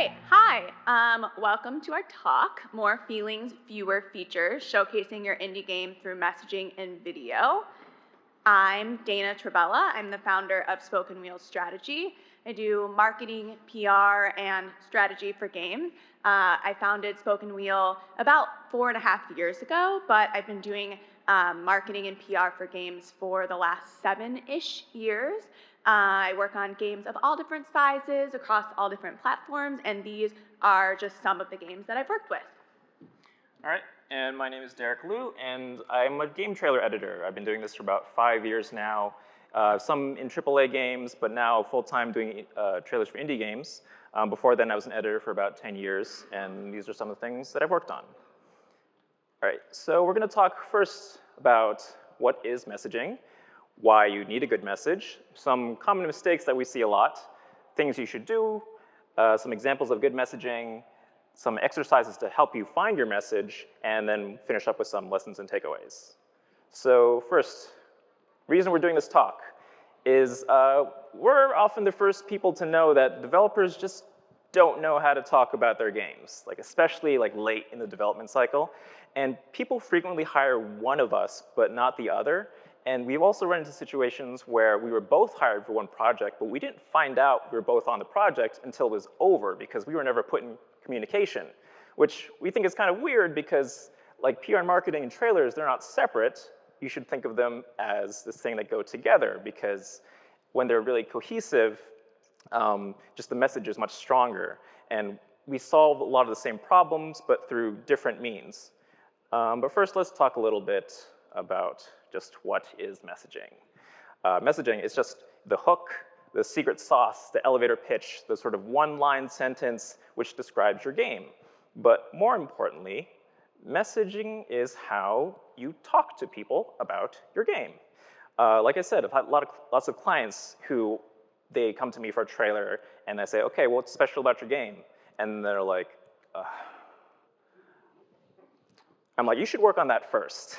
Great, hi. Welcome to our talk, More Feelings, Fewer Features, showcasing your indie game through messaging and video. I'm Dana Trebella. I'm the founder of Spoken Wheel Strategy. I do marketing, PR, and strategy for games. I founded Spoken Wheel about 4.5 years ago, but I've been doing marketing and PR for games for the last 7-ish years. I work on games of all different sizes across all different platforms, and these are just some of the games that I've worked with. All right, and my name is Derek Lieu, and I'm a game trailer editor. I've been doing this for about 5 years now, some in AAA games, but now full-time doing trailers for indie games. Before then, I was an editor for about 10 years, and these are some of the things that I've worked on. All right, so we're gonna talk first about what is messaging, why you need a good message, some common mistakes that we see a lot, things you should do, some examples of good messaging, some exercises to help you find your message, and then finish up with some lessons and takeaways. So first, reason we're doing this talk is we're often the first people to know that developers just don't know how to talk about their games, especially late in the development cycle. And people frequently hire one of us, but not the other. And we've also run into situations where we were both hired for one project, but we didn't find out we were both on the project until it was over because we were never put in communication, which we think is kind of weird because PR and marketing and trailers, they're not separate. You should think of them as this thing that go together because when they're really cohesive, just the message is much stronger. And we solve a lot of the same problems, but through different means. But first, let's talk a little bit about just what is messaging. Messaging is just the hook, the secret sauce, the elevator pitch, the sort of one-line sentence which describes your game. But more importantly, messaging is how you talk to people about your game. Like I said, I've had lots of clients who they come to me for a trailer and I say, okay, what's special about your game? And they're like, I'm like, you should work on that first.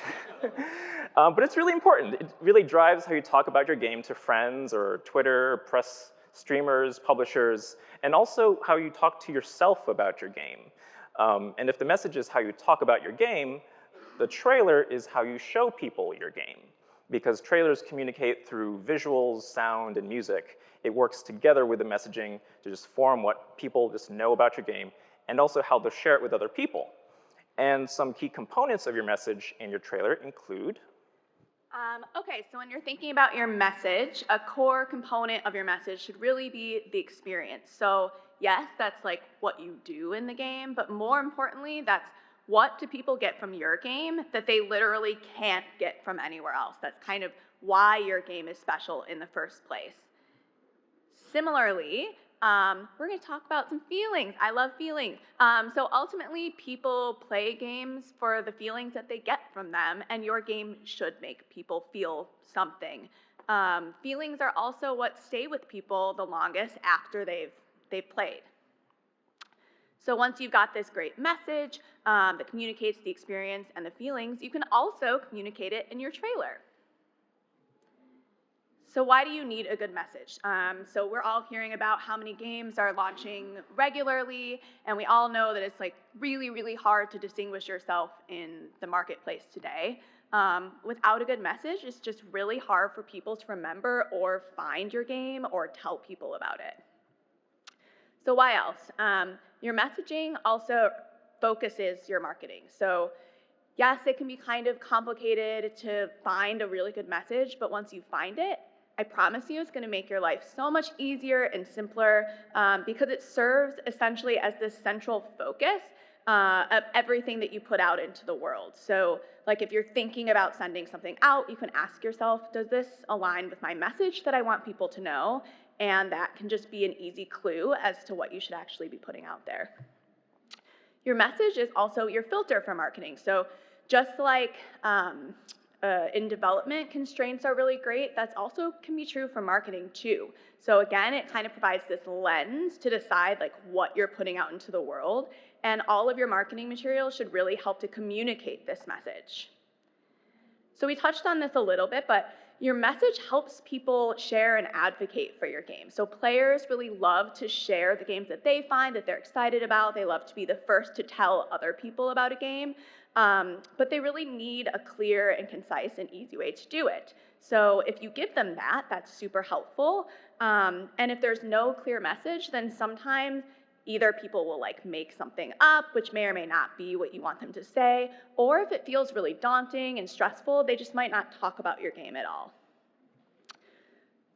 But it's really important. It really drives how you talk about your game to friends or Twitter, press, streamers, publishers, and also how you talk to yourself about your game. And if the message is how you talk about your game, the trailer is how you show people your game. Because trailers communicate through visuals, sound, and music. It works together with the messaging to just form what people just know about your game, and also how they'll share it with other people. And some key components of your message in your trailer include? Okay, so when you're thinking about your message, a core component of your message should really be the experience. So yes, that's what you do in the game, but more importantly, that's what do people get from your game that they literally can't get from anywhere else. That's kind of why your game is special in the first place. Similarly, we're going to talk about some feelings. I love feelings. So ultimately, people play games for the feelings that they get from them, and your game should make people feel something. Feelings are also what stay with people the longest after they've played. So once you've got this great message that communicates the experience and the feelings, you can also communicate it in your trailer. So why do you need a good message? So we're all hearing about how many games are launching regularly, and we all know that it's really, really hard to distinguish yourself in the marketplace today. Without a good message, it's just really hard for people to remember or find your game or tell people about it. So why else? Your messaging also focuses your marketing. So yes, it can be kind of complicated to find a really good message, but once you find it, I promise you it's going to make your life so much easier and simpler because it serves essentially as this central focus of everything that you put out into the world. So if you're thinking about sending something out, you can ask yourself, does this align with my message that I want people to know? And that can just be an easy clue as to what you should actually be putting out there. Your message is also your filter for marketing. So just like in development, constraints are really great. That's also can be true for marketing too. So again, it kind of provides this lens to decide what you're putting out into the world. And all of your marketing materials should really help to communicate this message. So we touched on this a little bit, but your message helps people share and advocate for your game. So players really love to share the games that they find that they're excited about. They love to be the first to tell other people about a game, but they really need a clear and concise and easy way to do it. So if you give them that, that's super helpful. And if there's no clear message, then sometimes either people will like make something up, which may or may not be what you want them to say, or if it feels really daunting and stressful, they just might not talk about your game at all.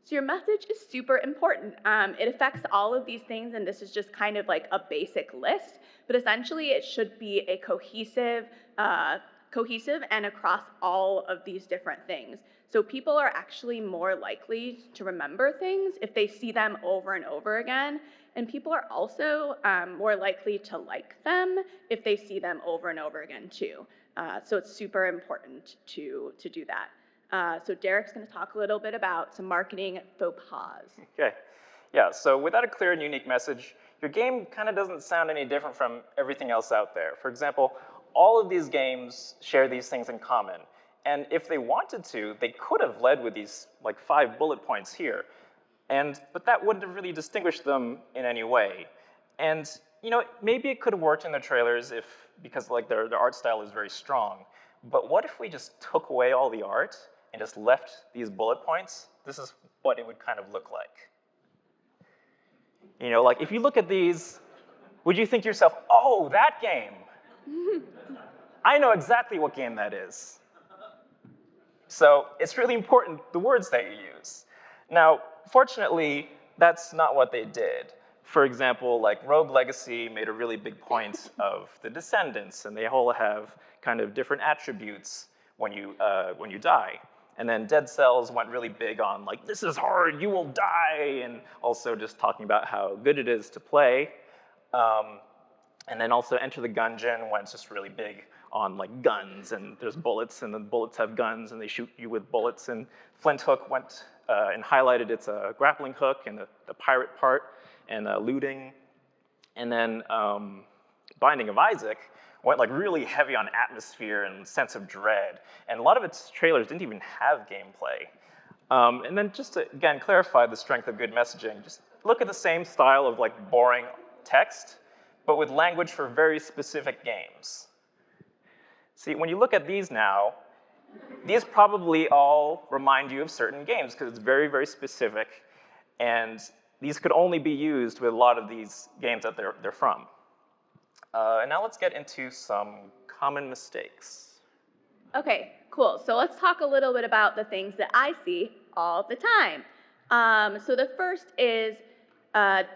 So your message is super important. It affects all of these things, and this is just kind of like a basic list, but essentially it should be a cohesive and across all of these different things. So people are actually more likely to remember things if they see them over and over again, and people are also more likely to like them if they see them over and over again too. So it's super important to do that. So Derek's gonna talk a little bit about some marketing faux pas. Okay. Yeah, so without a clear and unique message, your game kind of doesn't sound any different from everything else out there. For example, all of these games share these things in common. And if they wanted to, they could have led with these like 5 bullet points here. But that wouldn't have really distinguished them in any way. And you know, maybe it could have worked in the trailers because like their art style is very strong. But what if we just took away all the art and just left these bullet points? This is what it would kind of look like. You know, like if you look at these, would you think to yourself, oh, that game? I know exactly what game that is. So it's really important, the words that you use. Now, fortunately, that's not what they did. For example, like Rogue Legacy made a really big point of the descendants, and they all have kind of different attributes when you die. And then Dead Cells went really big on like, this is hard, you will die, and also just talking about how good it is to play. And then also Enter the Gungeon went just really big on like guns, and there's bullets, and the bullets have guns, and they shoot you with bullets. And Flint Hook went and highlighted its grappling hook and the pirate part and looting. And then Binding of Isaac went like really heavy on atmosphere and sense of dread. And a lot of its trailers didn't even have gameplay. And then just to, again, clarify the strength of good messaging, just look at the same style of like boring text, but with language for very specific games. See, when you look at these now, these probably all remind you of certain games because it's very, very specific, and these could only be used with a lot of these games that they're from. And now let's get into some common mistakes. Okay, cool. So let's talk a little bit about the things that I see all the time. So the first is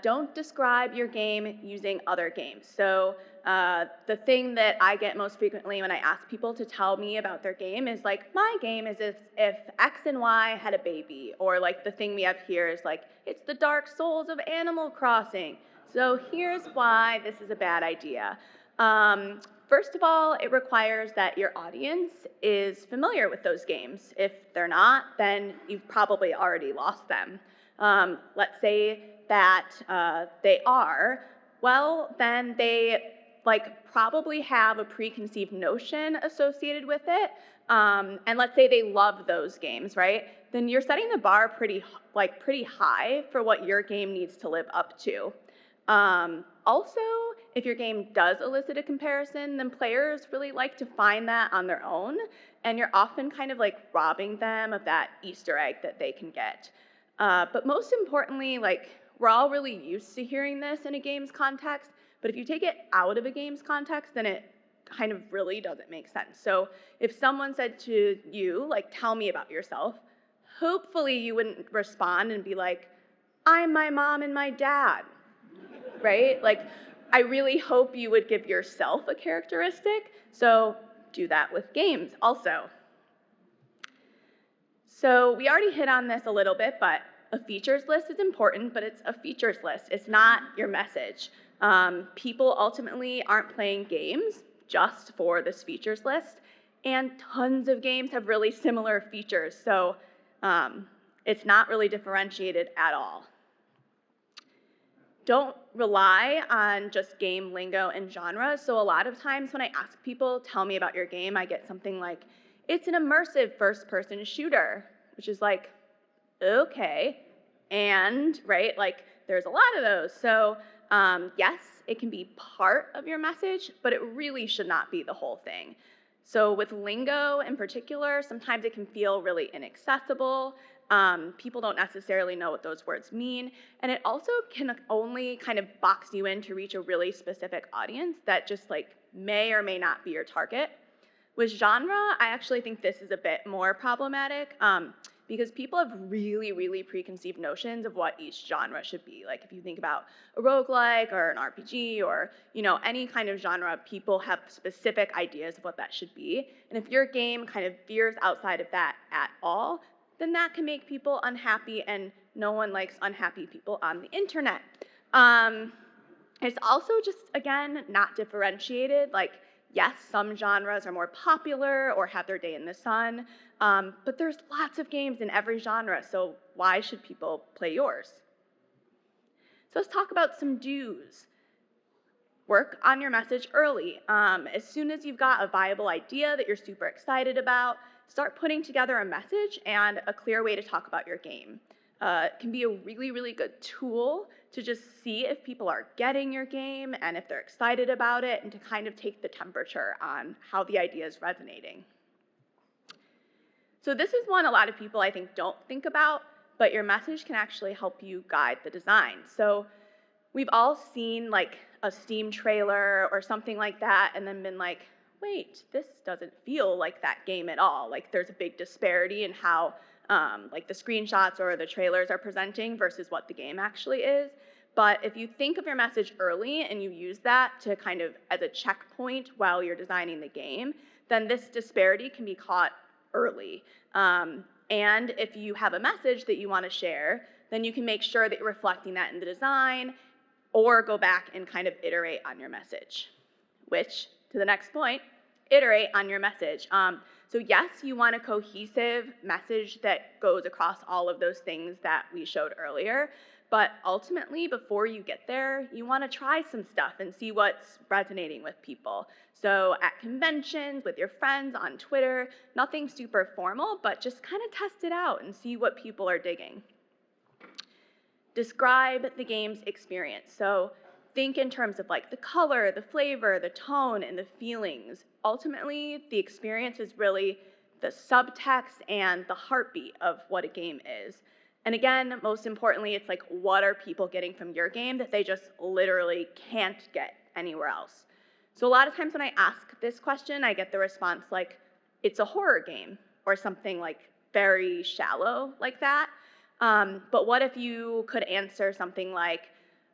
don't describe your game using other games. So the thing that I get most frequently when I ask people to tell me about their game is like, my game is if X and Y had a baby, or like the thing we have here is like, it's the Dark Souls of Animal Crossing. So here's why this is a bad idea. First of all, it requires that your audience is familiar with those games. If they're not, then you've probably already lost them. Let's say that they are, well, then they like probably have a preconceived notion associated with it. And let's say they love those games, right? Then you're setting the bar pretty high for what your game needs to live up to. Also, if your game does elicit a comparison, then players really like to find that on their own, and you're often kind of like robbing them of that Easter egg that they can get. But most importantly, like we're all really used to hearing this in a game's context, but if you take it out of a game's context, then it kind of really doesn't make sense. So if someone said to you, like, tell me about yourself, hopefully you wouldn't respond and be like, I'm my mom and my dad, right? Like, I really hope you would give yourself a characteristic, so do that with games also. So we already hit on this a little bit, but a features list is important, but it's a features list. It's not your message. People ultimately aren't playing games just for this features list, and tons of games have really similar features, so it's not really differentiated at all. Don't rely on just game lingo and genre. So a lot of times when I ask people, tell me about your game, I get something like, it's an immersive first-person shooter. which is like, okay, and, right, like, there's a lot of those. So yes, it can be part of your message, but it really should not be the whole thing. So with lingo in particular, sometimes it can feel really inaccessible. People don't necessarily know what those words mean, and it also can only kind of box you in to reach a really specific audience that just like may or may not be your target. With genre, I actually think this is a bit more problematic because people have really, really preconceived notions of what each genre should be. Like if you think about a roguelike or an RPG or any kind of genre, people have specific ideas of what that should be. And if your game kind of veers outside of that at all, then that can make people unhappy, and no one likes unhappy people on the internet. It's also just, again, not differentiated. Like, yes, some genres are more popular or have their day in the sun, but there's lots of games in every genre, so why should people play yours? So let's talk about some do's. Work on your message early. As soon as you've got a viable idea that you're super excited about, start putting together a message and a clear way to talk about your game. It can be a really, really good tool to just see if people are getting your game and if they're excited about it, and to kind of take the temperature on how the idea is resonating. So this is one a lot of people I think don't think about, but your message can actually help you guide the design. So we've all seen like a Steam trailer or something like that and then been like, wait, this doesn't feel like that game at all. Like there's a big disparity in how like the screenshots or the trailers are presenting versus what the game actually is. But if you think of your message early and you use that to kind of as a checkpoint while you're designing the game, then this disparity can be caught early. And if you have a message that you want to share, then you can make sure that you're reflecting that in the design, or go back and kind of iterate on your message. Which, to the next point, iterate on your message. So yes, you want a cohesive message that goes across all of those things that we showed earlier, but ultimately, before you get there, you want to try some stuff and see what's resonating with people. So at conventions, with your friends, on Twitter, nothing super formal, but just kind of test it out and see what people are digging. Describe the game's experience. So think in terms of like the color, the flavor, the tone, and the feelings. Ultimately, the experience is really the subtext and the heartbeat of what a game is. And again, most importantly, it's like, what are people getting from your game that they just literally can't get anywhere else? So a lot of times when I ask this question, I get the response like, it's a horror game, or something like very shallow like that. But what if you could answer something like,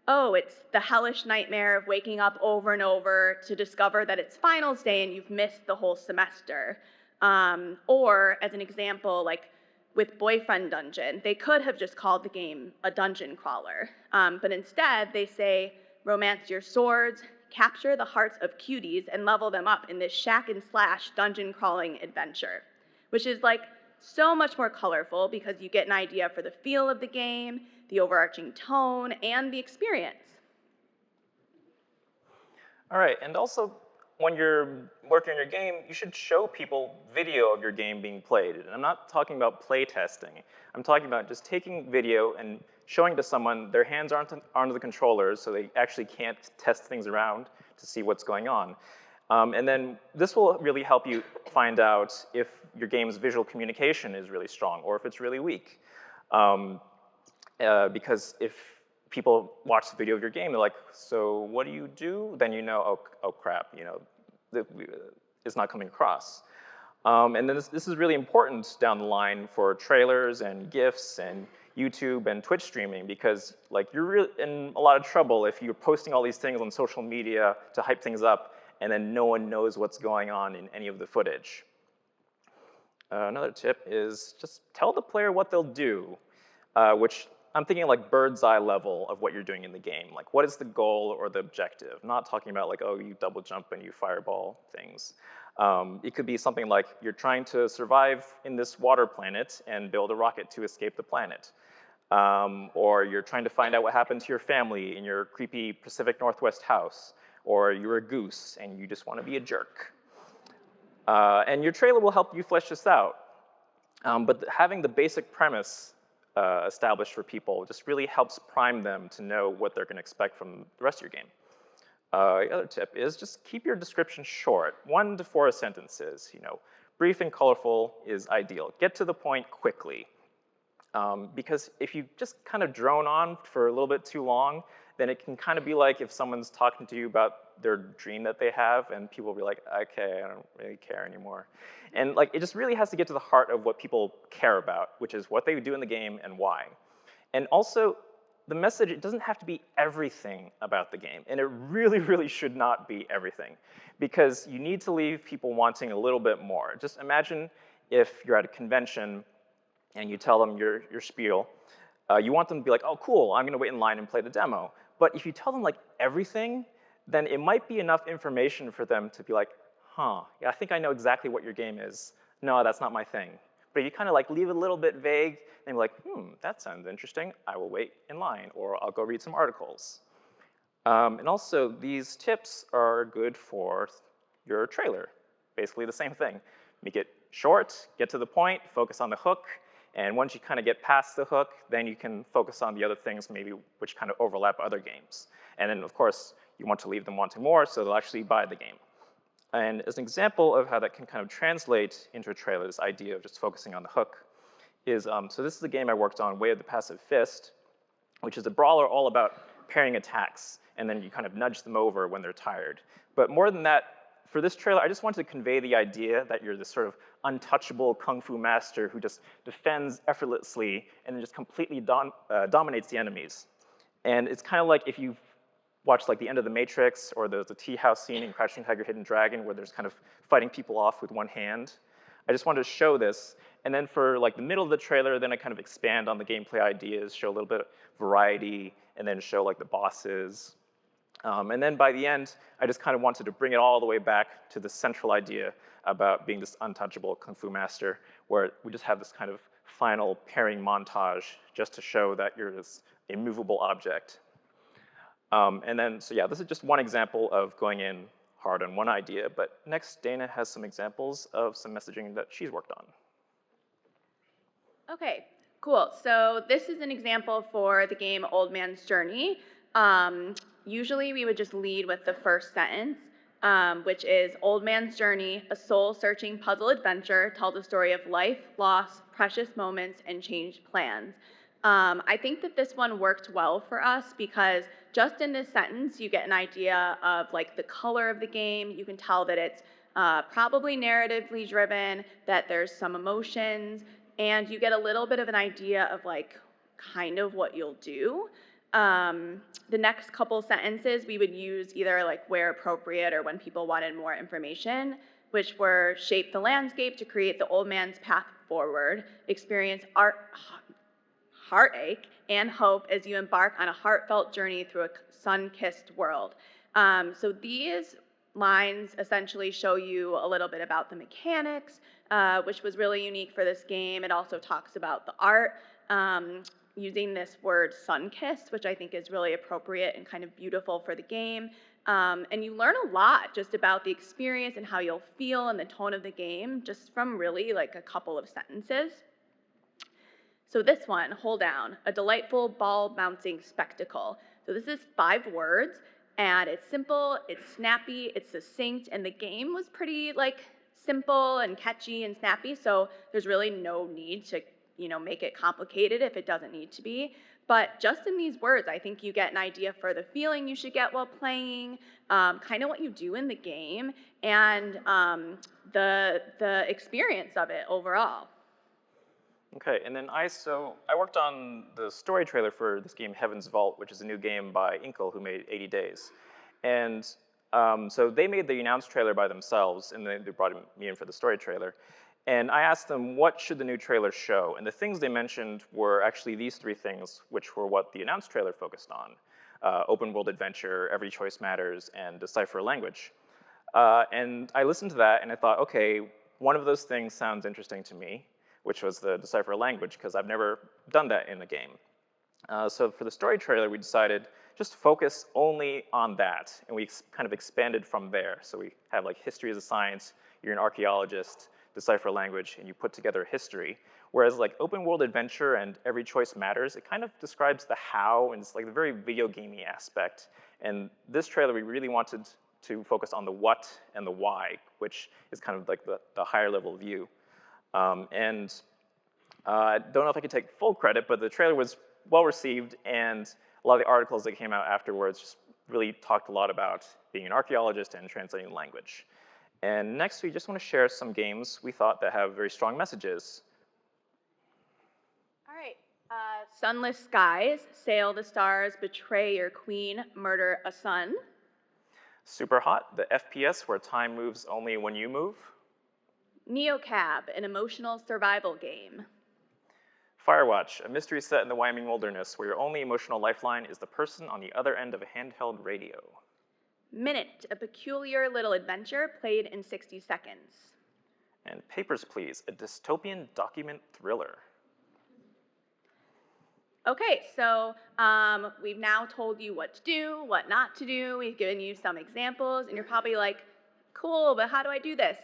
oh, it's the hellish nightmare of waking up over and over to discover that it's finals day and you've missed the whole semester. Or as an example, like with Boyfriend Dungeon, they could have just called the game a dungeon crawler. But instead they say, romance your swords, capture the hearts of cuties, and level them up in this shack and slash dungeon crawling adventure, which is like so much more colorful because you get an idea for the feel of the game, the overarching tone, and the experience. All right, and also when you're working on your game, you should show people video of your game being played. And I'm not talking about play testing. I'm talking about just taking video and showing to someone their hands aren't on the controllers, so they actually can't test things around to see what's going on. And then this will really help you find out if your game's visual communication is really strong or if it's really weak. Because if people watch the video of your game, they're like, so what do you do? Then you know, oh crap, it's not coming across. And then this is really important down the line for trailers and GIFs and YouTube and Twitch streaming, because like you're really in a lot of trouble if you're posting all these things on social media to hype things up and then no one knows what's going on in any of the footage. Another tip is just tell the player what they'll do, which I'm thinking like bird's eye level of what you're doing in the game. Like what is the goal or the objective? I'm not talking about like, oh, you double jump and you fireball things. It could be something like you're trying to survive in this water planet and build a rocket to escape the planet. Or you're trying to find out what happened to your family in your creepy Pacific Northwest house. Or you're a goose and you just want to be a jerk. And your trailer will help you flesh this out. But having the basic premise established for people just really helps prime them to know what they're going to expect from the rest of your game. The other tip is just keep your description short, 1 to 4 sentences. Brief and colorful is ideal. Get to the point quickly. Because if you just kind of drone on for a little bit too long, then it can kind of be like if someone's talking to you about their dream that they have, and people will be like, okay, I don't really care anymore. And like, it just really has to get to the heart of what people care about, which is what they do in the game and why. And also, the message, it doesn't have to be everything about the game, and it really, really should not be everything, because you need to leave people wanting a little bit more. Just imagine if you're at a convention and you tell them your spiel, you want them to be like, oh, cool, I'm gonna wait in line and play the demo. But if you tell them like everything, then it might be enough information for them to be like, huh, yeah, I think I know exactly what your game is. No, that's not my thing. But you kind of like leave it a little bit vague, and you're like, that sounds interesting. I will wait in line, or I'll go read some articles. And also, these tips are good for your trailer. Basically the same thing. Make it short, get to the point, focus on the hook, and once you kind of get past the hook, then you can focus on the other things maybe which kind of overlap other games. And then, of course, you want to leave them wanting more, so they'll actually buy the game. And as an example of how that can kind of translate into a trailer, this idea of just focusing on the hook, is, so this is a game I worked on, Way of the Passive Fist, which is a brawler all about parrying attacks, and then you kind of nudge them over when they're tired. But more than that, for this trailer, I just wanted to convey the idea that you're this sort of untouchable kung fu master who just defends effortlessly and then just completely dominates the enemies. And it's kind of like if you've watched like the end of The Matrix, or there's a tea house scene in Crouching Tiger, Hidden Dragon, where there's kind of fighting people off with one hand. I just wanted to show this. And then for like the middle of the trailer, then I kind of expand on the gameplay ideas, show a little bit of variety, and then show like the bosses. And then by the end, I just kind of wanted to bring it all the way back to the central idea about being this untouchable kung fu master, where we just have this kind of final pairing montage just to show that you're this immovable object. And then, so yeah, this is just one example of going in hard on one idea, but next, Dana has some examples of some messaging that she's worked on. Okay, cool. So this is an example for the game Old Man's Journey. Usually we would just lead with the first sentence, which is Old Man's Journey, a soul-searching puzzle adventure, tells the story of life, loss, precious moments, and changed plans. I think that this one worked well for us because just in this sentence, you get an idea of like the color of the game. You can tell that it's probably narratively driven, that there's some emotions, and you get a little bit of an idea of like kind of what you'll do. The next couple sentences we would use either like where appropriate or when people wanted more information, which were shape the landscape to create the old man's path forward, experience heartache and hope as you embark on a heartfelt journey through a sun-kissed world. So these lines essentially show you a little bit about the mechanics, which was really unique for this game. It also talks about the art, using this word sun-kissed, which I think is really appropriate and kind of beautiful for the game. And you learn a lot just about the experience and how you'll feel and the tone of the game just from really like a couple of sentences. So this one, hold down, a delightful ball bouncing spectacle. So this is 5 words, and it's simple, it's snappy, it's succinct, and the game was pretty like simple and catchy and snappy, so there's really no need to, make it complicated if it doesn't need to be. But just in these words, I think you get an idea for the feeling you should get while playing, kind of what you do in the game, and the experience of it overall. Okay, and then I worked on the story trailer for this game, Heaven's Vault, which is a new game by Inkle, who made 80 Days. And so they made the announced trailer by themselves, and then they brought me in for the story trailer. And I asked them, what should the new trailer show? And the things they mentioned were actually these 3 things, which were what the announced trailer focused on. Open world adventure, every choice matters, and decipher a language. And I listened to that, and I thought, okay, one of those things sounds interesting to me, which was the decipher a language, because I've never done that in the game. So for the story trailer, we decided just focus only on that, and we kind of expanded from there. So we have like history as a science, you're an archaeologist, decipher a language, and you put together a history. Whereas like open world adventure and every choice matters, it kind of describes the how, and it's like the very video gamey aspect. And this trailer, we really wanted to focus on the what and the why, which is kind of like the higher level view. I don't know if I can take full credit, but the trailer was well received, and a lot of the articles that came out afterwards just really talked a lot about being an archaeologist and translating language. And next, we just want to share some games we thought that have very strong messages. All right. Sunless skies, sail the stars, betray your queen, murder a son. Super Hot, the FPS where time moves only when you move. Neocab, an emotional survival game. Firewatch, a mystery set in the Wyoming wilderness where your only emotional lifeline is the person on the other end of a handheld radio. Minute, a peculiar little adventure played in 60 seconds. And Papers, Please, a dystopian document thriller. Okay, so we've now told you what to do, what not to do. We've given you some examples, and you're probably like, cool, but how do I do this?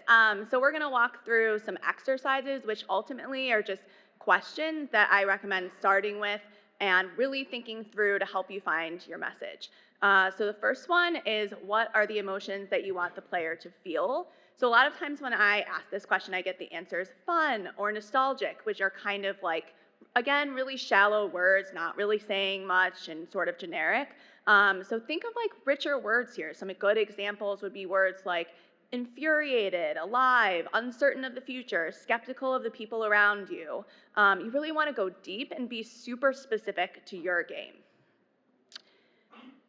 So we're gonna walk through some exercises, which ultimately are just questions that I recommend starting with and really thinking through to help you find your message. So the first one is, what are the emotions that you want the player to feel? So a lot of times when I ask this question, I get the answers fun or nostalgic, which are kind of like, again, really shallow words, not really saying much and sort of generic. So think of like richer words here. Some good examples would be words like infuriated, alive, uncertain of the future, skeptical of the people around you. You really want to go deep and be super specific to your game.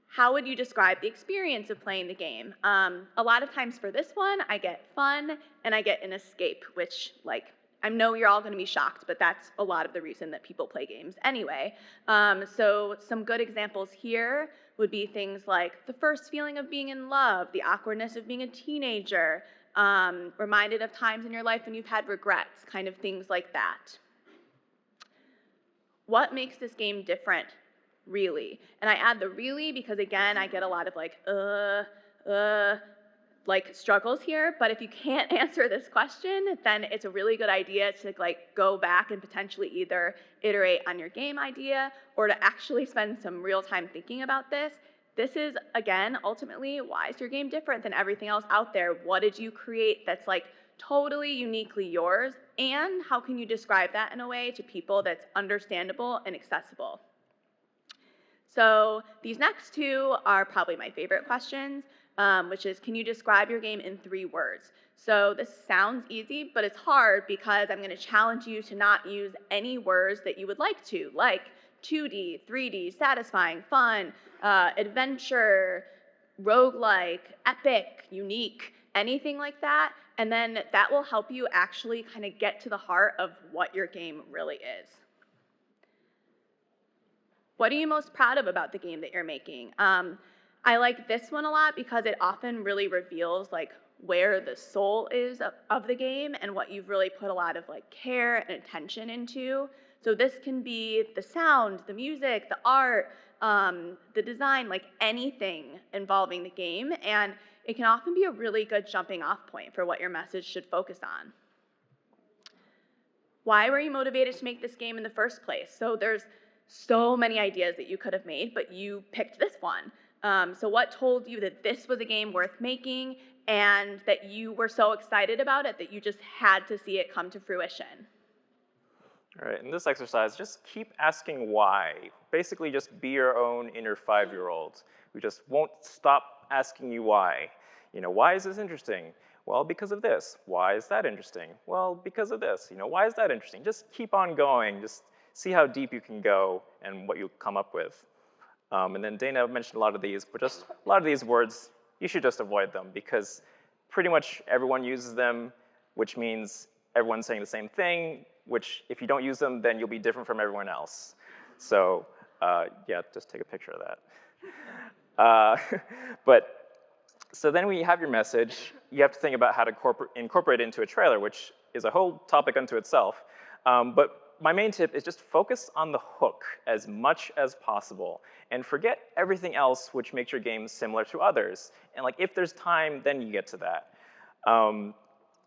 How would you describe the experience of playing the game? A lot of times for this one, I get fun and I get an escape, which like, I know you're all going to be shocked, but that's a lot of the reason that people play games anyway. So some good examples here would be things like the first feeling of being in love, the awkwardness of being a teenager, reminded of times in your life when you've had regrets, kind of things like that. What makes this game different, really? And I add the really because, again, I get a lot of like struggles here, but if you can't answer this question, then it's a really good idea to like go back and potentially either iterate on your game idea or to actually spend some real time thinking about this. This is, again, ultimately, why is your game different than everything else out there? What did you create that's like totally uniquely yours? And how can you describe that in a way to people that's understandable and accessible? So these next two are probably my favorite questions. Which is, can you describe your game in 3 words? So this sounds easy, but it's hard because I'm going to challenge you to not use any words that you would like to, like 2D, 3D, satisfying, fun, adventure, roguelike, epic, unique, anything like that. And then that will help you actually kind of get to the heart of what your game really is. What are you most proud of about the game that you're making? I like this one a lot because it often really reveals like where the soul is of the game and what you've really put a lot of like care and attention into. So this can be the sound, the music, the art, the design, like anything involving the game, and it can often be a really good jumping off point for what your message should focus on. Why were you motivated to make this game in the first place? So there's so many ideas that you could have made, but you picked this one. So what told you that this was a game worth making and that you were so excited about it that you just had to see it come to fruition? All right, in this exercise, just keep asking why. Basically, just be your own inner 5-year-old who just won't stop asking you why. You know, why is this interesting? Well, because of this. Why is that interesting? Well, because of this. You know, why is that interesting? Just keep on going. Just see how deep you can go and what you'll come up with. And then Dana mentioned a lot of these, but just a lot of these words, you should just avoid them because pretty much everyone uses them, which means everyone's saying the same thing, which if you don't use them, then you'll be different from everyone else. So yeah, just take a picture of that. So then when you have your message, you have to think about how to incorporate it into a trailer, which is a whole topic unto itself. But my main tip is just focus on the hook as much as possible and forget everything else which makes your game similar to others. And like if there's time, then you get to that.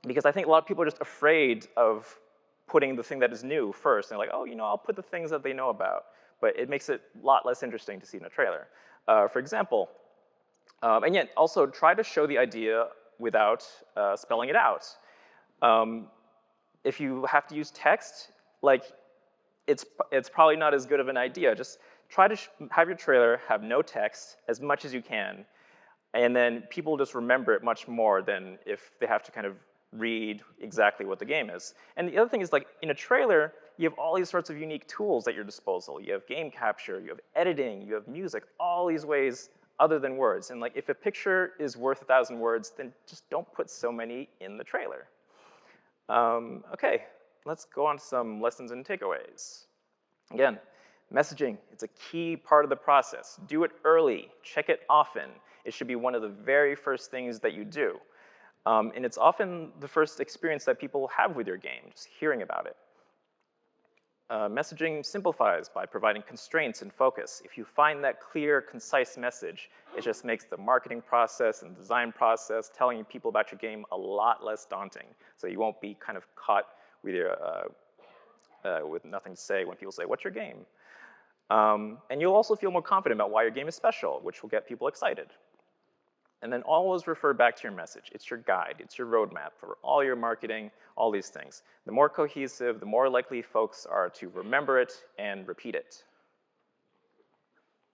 Because I think a lot of people are just afraid of putting the thing that is new first. And they're like, oh, I'll put the things that they know about. But it makes it a lot less interesting to see in a trailer. For example, and yet also try to show the idea without spelling it out. If you have to use text, like it's probably not as good of an idea. Just try to have your trailer have no text as much as you can, and then people just remember it much more than if they have to kind of read exactly what the game is. And the other thing is, like, in a trailer, you have all these sorts of unique tools at your disposal. You have game capture, you have editing, you have music, all these ways other than words. And like, if a picture is worth 1,000 words, then just don't put so many in the trailer. Okay, let's go on to some lessons and takeaways. Again, messaging, it's a key part of the process. Do it early, check it often. It should be one of the very first things that you do. And it's often the first experience that people have with your game, just hearing about it. Messaging simplifies by providing constraints and focus. If you find that clear, concise message, it just makes the marketing process and design process, telling people about your game, a lot less daunting. So you won't be kind of caught with, with nothing to say when people say, what's your game? And you'll also feel more confident about why your game is special, which will get people excited. And then always refer back to your message. It's your guide, it's your roadmap for all your marketing, all these things. The more cohesive, the more likely folks are to remember it and repeat it.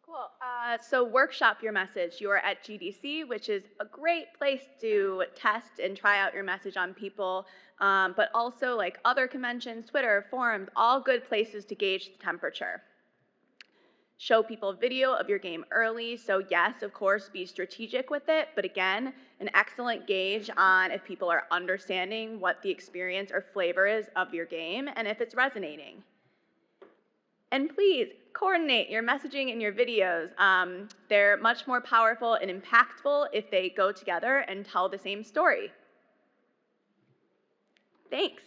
Cool. So workshop your message. You are at GDC, which is a great place to test and try out your message on people, but also like other conventions, Twitter, forums, all good places to gauge the temperature. Show people video of your game early. So yes, of course, be strategic with it, but again, an excellent gauge on if people are understanding what the experience or flavor is of your game and if it's resonating. And please, coordinate your messaging and your videos. They're much more powerful and impactful if they go together and tell the same story. Thanks.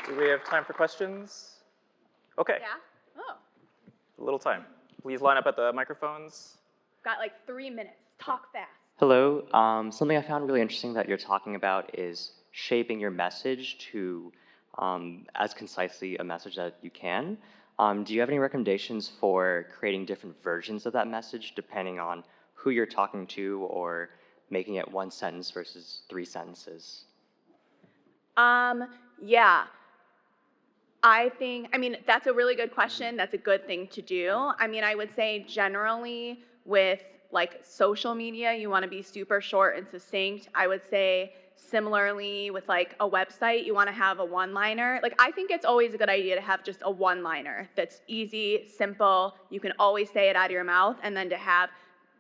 Do we have time for questions? Okay. Yeah? Oh. A little time. Please line up at the microphones. Got like 3 minutes. Talk fast. Hello. Something I found really interesting that you're talking about is shaping your message to as concisely a message that you can. Do you have any recommendations for creating different versions of that message depending on who you're talking to, or making it 1 sentence versus 3 sentences? Yeah. I mean, that's a really good question. That's a good thing to do. I mean, I would say generally with like social media, you want to be super short and succinct. I would say similarly with like a website, you want to have a one-liner. Like, I think it's always a good idea to have just a one-liner that's easy, simple. You can always say it out of your mouth, and then to have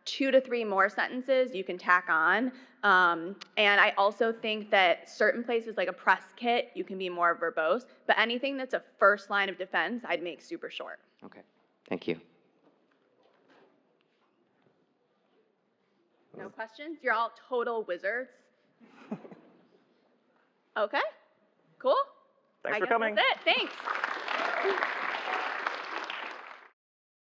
2 to 3 more sentences you can tack on. And I also think that certain places like a press kit, you can be more verbose, but anything that's a first line of defense, I'd make super short. Okay, thank you. No questions? You're all total wizards. Okay, cool. Thanks for coming. That's it. Thanks.